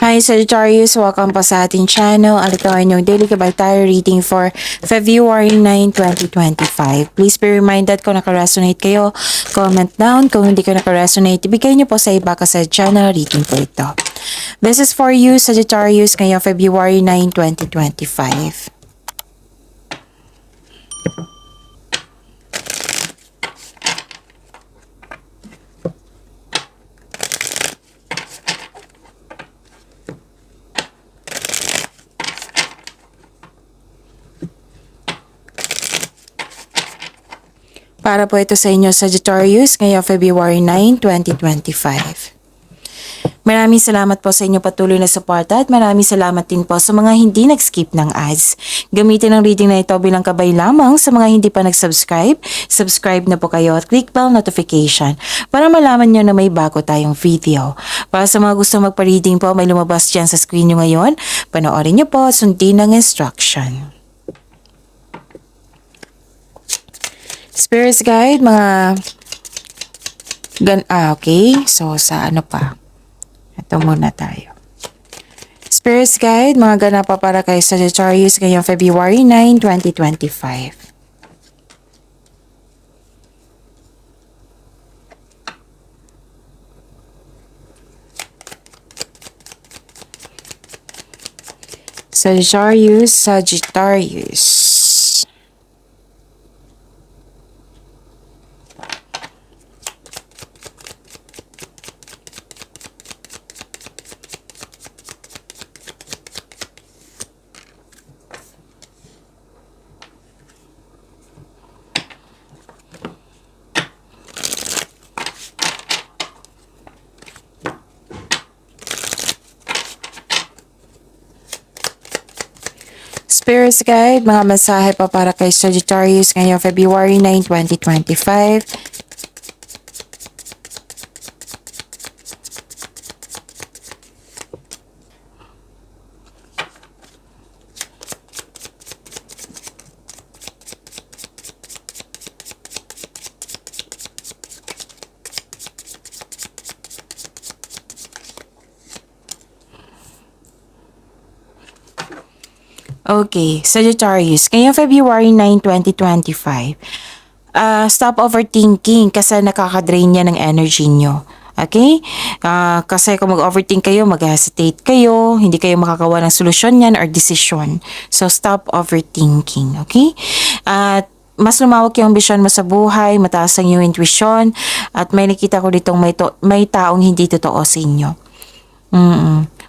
Hi Sagittarius, welcome po sa ating channel. Ito ay inyong daily kabay tayo reading for February 9, 2025. Please be reminded kung nakaresonate kayo, comment down. Kung hindi ko nakaresonate, ibigay niyo po sa iba kasi channel reading po ito. This is for you Sagittarius ngayong February 9, 2025. Para po ito sa inyo Sagittarius ngayong February 9, 2025. Maraming salamat po sa inyong patuloy na suporta at maraming salamat din po sa mga hindi nag-skip ng ads. Gamitin ang reading na ito bilang kabay lamang sa mga hindi pa nag-subscribe. Subscribe na po kayo at click bell notification para malaman nyo na may bago tayong video. Para sa mga gusto magpa-reading po, may lumabas dyan sa screen nyo ngayon. Panoorin nyo po, sundin ang instruction. Spirits guide, mga okay. So, sa ano pa? Ito muna tayo. Spirits guide, mga ganapa para kay Sagittarius ngayong February 9, 2025. Sagittarius. Spirits guide, mga mensahe pa para kay Sagittarius ngayong February 9, 2025. Okay, Sagittarius, ngayong February 9, 2025, stop overthinking kasi nakaka-drain niya ng energy nyo. Okay? Kasi kung mag-overthink kayo, mag-hesitate kayo, hindi kayo makakawa ng solusyon yan or decision. So, stop overthinking. Okay? At mas lumawak yung vision mo sa buhay, mataas ang yung intuition, at may nakita ko ditong may taong hindi totoo sa inyo.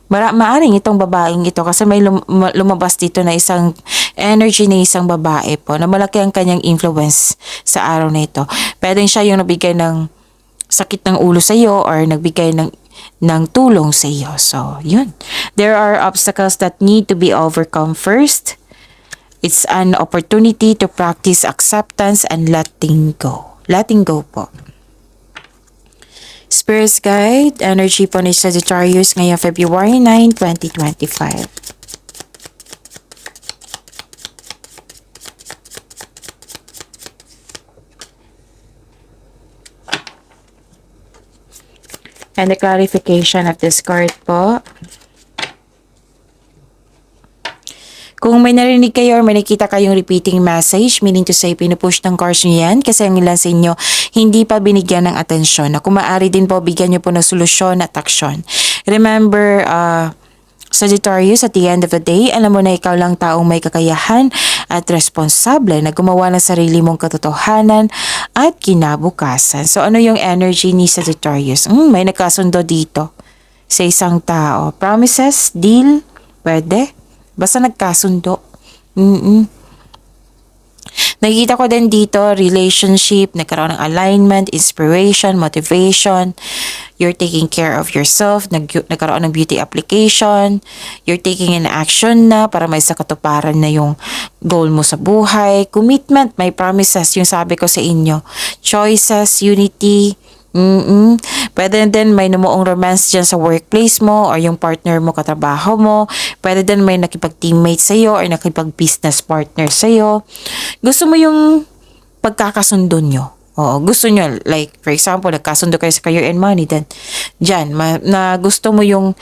Maaring itong babaeng ito kasi may lumabas dito na isang energy na isang babae po na malaki ang kanyang influence sa araw na ito. Pwedeng siya yung nagbigay ng sakit ng ulo sa iyo or nagbigay ng tulong sa iyo. So, yun. There are obstacles that need to be overcome first. It's an opportunity to practice acceptance and letting go. Letting go po. Spirits guide, energy po ni Sagittarius ngayong February 9, 2025. And the clarification of this card po. Kung may narinig kayo or may nakita kayong repeating message, meaning to say, pinupush ng cards nyo yan kasi ang ilan sa inyo hindi pa binigyan ng atensyon. Na kung maaari din po, bigyan nyo po ng solusyon at aksyon. Remember, Sagittarius, at the end of the day, alam mo na ikaw lang taong may kakayahan at responsable na gumawa ng sarili mong katotohanan at kinabukasan. So, ano yung energy ni Sagittarius? May nagkasundo dito sa isang tao. Promises, deal, pwede. Basta nagkasundo. Nakikita ko din dito, relationship, nagkaroon ng alignment, inspiration, motivation. You're taking care of yourself, nagkaroon ng beauty application. You're taking an action na para may sakatuparan na yung goal mo sa buhay. Commitment, may promises, yung sabi ko sa inyo. Choices, unity. Pwede din may numuong romance dyan sa workplace mo or yung partner mo, katrabaho mo. Pwede din may nakipag-teammate sa'yo or nakipag-business partner sa'yo. Gusto mo yung pagkakasundo nyo. Oo, gusto nyo, like, for example, nagkasundo kayo sa career and money, then, dyan, na gusto mo yung,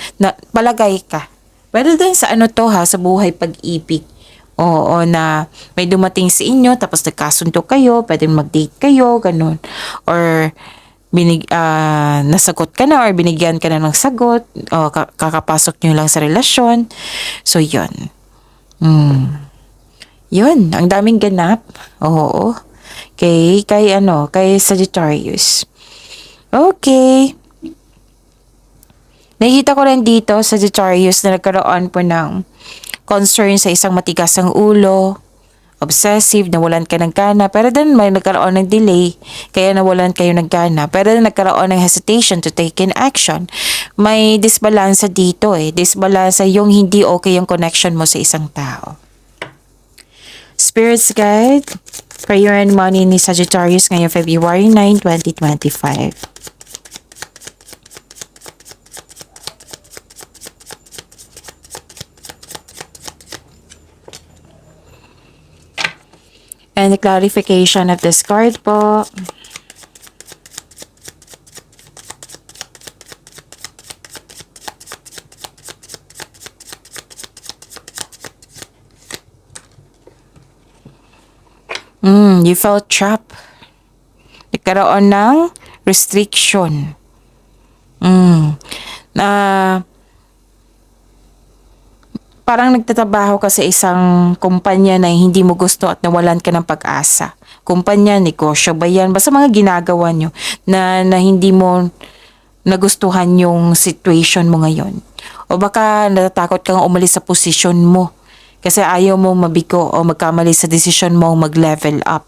palagay ka. Pero din sa ano to ha, sa buhay pag-ibig. Oo, na may dumating sa inyo, tapos nagkasundo kayo, pwedeng mag-date kayo, ganun. Or, nasagot ka na or binigyan ka na ng sagot, o kakapasok nyo lang sa relasyon. So, yun. Yun, ang daming ganap. Oo. Kay Sagittarius. Okay. Nakikita ko rin dito, Sagittarius, na nagkaroon po ng concern sa isang matigas ang ulo, obsessive, nawalan ka ng gana, pero then may nagkaroon ng delay, kaya nawalan kayo ng gana, pero then nagkaroon ng hesitation to take in action. May disbalansa dito disbalansa yung hindi okay yung connection mo sa isang tao. Spirits Guide, Career and Money ni Sagittarius ngayong February 9, 2025. And the clarification of this card po. You felt trapped. Nagkaroon ng restriction. Na parang nagtatrabaho ka sa isang kumpanya na hindi mo gusto at nawalan ka ng pag-asa. Kumpanya, negosyo ba yan? Basta mga ginagawa nyo na hindi mo nagustuhan yung situation mo ngayon. O baka natatakot kang umalis sa posisyon mo kasi ayaw mo mabigo o magkamali sa desisyon mo mag-level up.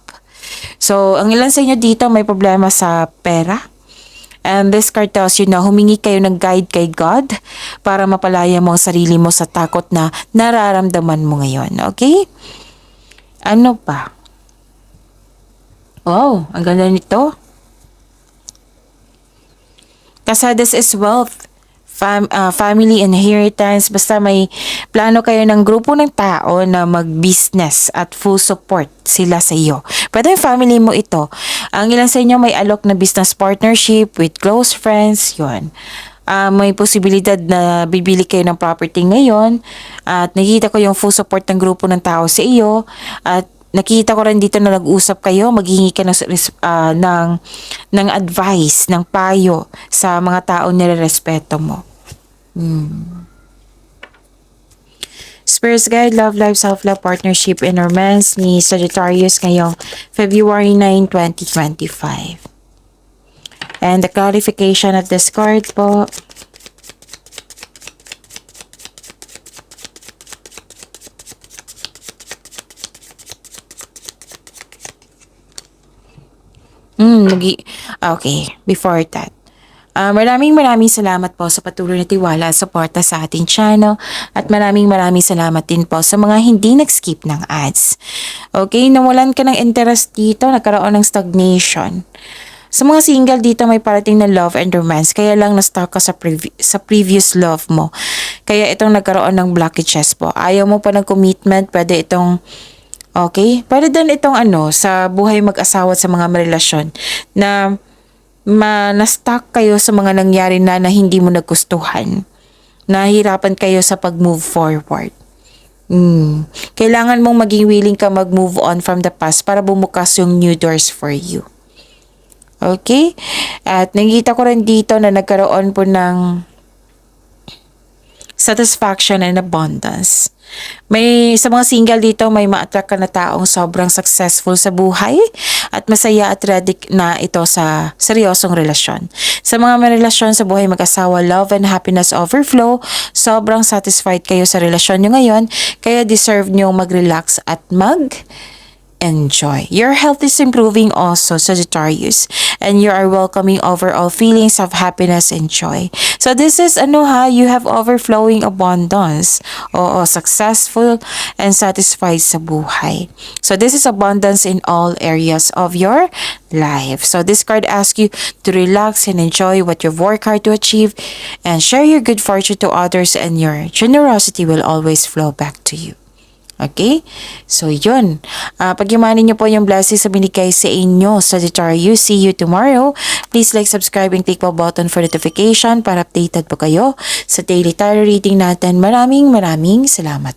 So, ang ilan sa inyo dito may problema sa pera. And this card tells you na humingi kayo ng guide kay God para mapalaya mo ang sarili mo sa takot na nararamdaman mo ngayon. Okay? Ano pa? Wow, ang ganda nito. Kasi this is wealth. Family inheritance, basta may plano kayo ng grupo ng tao na mag-business at full support sila sa iyo. Pwede yung family mo ito. Ang ilan sa inyo may alok na business partnership with close friends, yun. May posibilidad na bibili kayo ng property ngayon at nakikita ko yung full support ng grupo ng tao sa iyo at nakita ko rin dito na nag-usap kayo, maghingi ka ng advice, ng payo sa mga tao nire-respeto mo. Spirits Guide, Love Life, Self-Love, Partnership, and Romance ni Sagittarius ngayong February 9, 2025. And the clarification of this card po. Okay, before that. Maraming salamat po sa patuloy na tiwala at suporta sa ating channel at maraming salamat din po sa mga hindi nag-skip ng ads. Okay, nawalan ka ng interest dito, nagkaroon ng stagnation. Sa mga single dito may parating na love and romance, kaya lang na-stuck ka sa previous love mo. Kaya itong nagkaroon ng blockages po. Ayaw mo pa ng commitment, pwede itong okay? Pwede din itong sa buhay mag-asawa at sa mga relasyon na na-stuck kayo sa mga nangyari na hindi mo nagustuhan. Nahihirapan kayo sa pag-move forward. Kailangan mong maging willing ka mag-move on from the past para bumukas yung new doors for you. Okay? At nakikita ko rin dito na nagkaroon po ng satisfaction and abundance. Sa mga single dito, may ma-attract ka na taong sobrang successful sa buhay at masaya at ready na ito sa seryosong relasyon. Sa mga may relasyon sa buhay mag-asawa, love and happiness overflow, sobrang satisfied kayo sa relasyon nyo ngayon, kaya deserve nyo mag-relax at enjoy. Your health is improving also, Sagittarius, and you are welcoming overall feelings of happiness and joy. So this is you have overflowing abundance. Oo, successful and satisfied sa buhay. So this is abundance in all areas of your life. So this card asks you to relax and enjoy what you've worked hard to achieve and share your good fortune to others, and your generosity will always flow back to you. Okay? So, yun. Pag-yumanin niyo po yung blessings sa binigay sa inyo, Sagittarius. See you tomorrow. Please like, subscribe, and click po button for notification para updated po kayo sa daily tarot reading natin. Maraming salamat.